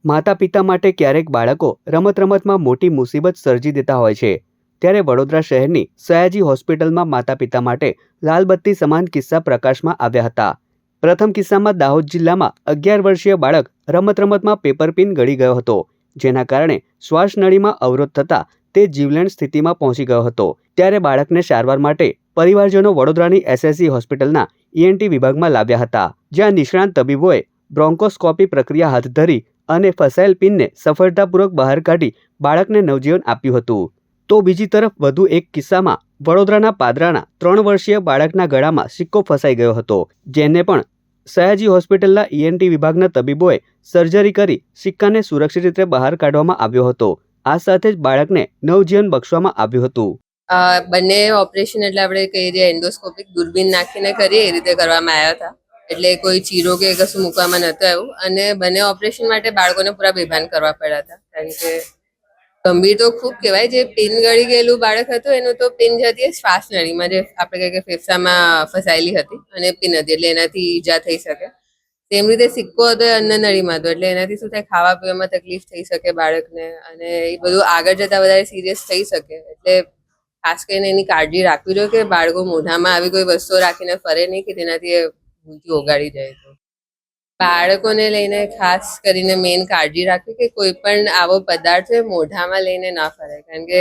માતા પિતા માટે ક્યારેક બાળકો રમતમાં મોટી મુસીબત સર્જી દેતા હોય છે, ત્યારે વડોદરા શહેરની સયાજી હોસ્પિટલમાં માતા પિતા માટે લાલબત્તી સમાન કિસ્સા પ્રકાશમાં આવ્યા હતા। પ્રથમ કિસ્સામાં દાહોદ જિલ્લામાં 11 વર્ષીય બાળક રમતમાં પેપર પિન ગળી ગયો હતો, જેના કારણે શ્વાસનળીમાં અવરોધ થતા તે જીવલેણ સ્થિતિમાં પહોંચી ગયો હતો। ત્યારે બાળકને સારવાર માટે પરિવારજનો વડોદરાની SSC હોસ્પિટલના ENT વિભાગમાં લાવ્યા હતા, જ્યાં નિષ્ણાત તબીબોએ બ્રોન્કોસ્કોપી પ્રક્રિયા હાથ ધરી અને ફસાયેલ પિનને સફળતાપૂર્વક બહાર કાઢી બાળકને નવજીવન આપ્યું હતું। તો બીજી તરફ વધુ એક કિસ્સામાં વડોદરાના પાદરાના 3 વર્ષીય બાળકના ગળામાં સિક્કો ફસાઈ ગયો હતો, જેને પણ સયાજી હોસ્પિટલના ENT વિભાગના તબીબોએ સર્જરી કરી સિક્કાને સુરક્ષિત રીતે બહાર કાઢવામાં આવ્યો હતો। આ સાથે જ બાળકને નવજીવન બક્ષવામાં આવ્યું હતું। બંને ઓપરેશન એટલે આપણે કહીએ જે એન્ડોસ્કોપિક દૂરબીન નાખીને કરીએ એ રીતે કરવામાં આવ્યા હતા, એટલે કોઈ ચીરો કે કશું મૂકવામાં નહોતું આવ્યું। અને બંને ઓપરેશન માટે બાળકોને પૂરા બેભાન કરવા પડ્યા હતા, કારણ કે ગંભીર તો ખૂબ કહેવાય। જે પિન ગળી ગયેલું બાળક હતું એનું તો પિન જતી શ્વાસનળીમાં, જે આપણે કહીએ કે ફેફસામાં ફસાયેલી હતી અને પિન હતી, એટલે એનાથી ઈજા થઈ શકે। તેમ રીતે સિક્કો હતો એ અન્નનળીમાં હતો, એટલે એનાથી શું થાય, ખાવા પીવામાં તકલીફ થઈ શકે બાળકને, અને એ બધું આગળ જતા વધારે સિરિયસ થઈ શકે। એટલે ખાસ કરીને એની કાળજી રાખવી જોઈએ કે બાળકો મોઢામાં આવી કોઈ વસ્તુઓ રાખીને ફરે નહીં કે તેનાથી એ ભૂલથી ઓગાળી જાય। તો બાળકોને લઈને ખાસ કરીને મેઇન કાળજી રાખવી કે કોઈ પણ આવો પદાર્થ મોઢામાં લઈને ના ફરે, કારણ કે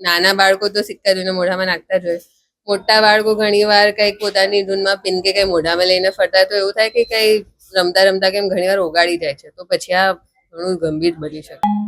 નાના બાળકો તો સિક્કા જોઈને મોઢામાં નાખતા જ હોય। મોટા બાળકો ઘણી વાર કંઈક પોતાની ધૂનમાં પિન કે કંઈ મોઢામાં લઈને ફરતા હોય તો એવું થાય કે કંઈ રમતા કેમ ઘણી વાર ઓગાળી જાય છે, તો પછી આ ઘણું ગંભીર બની શકે।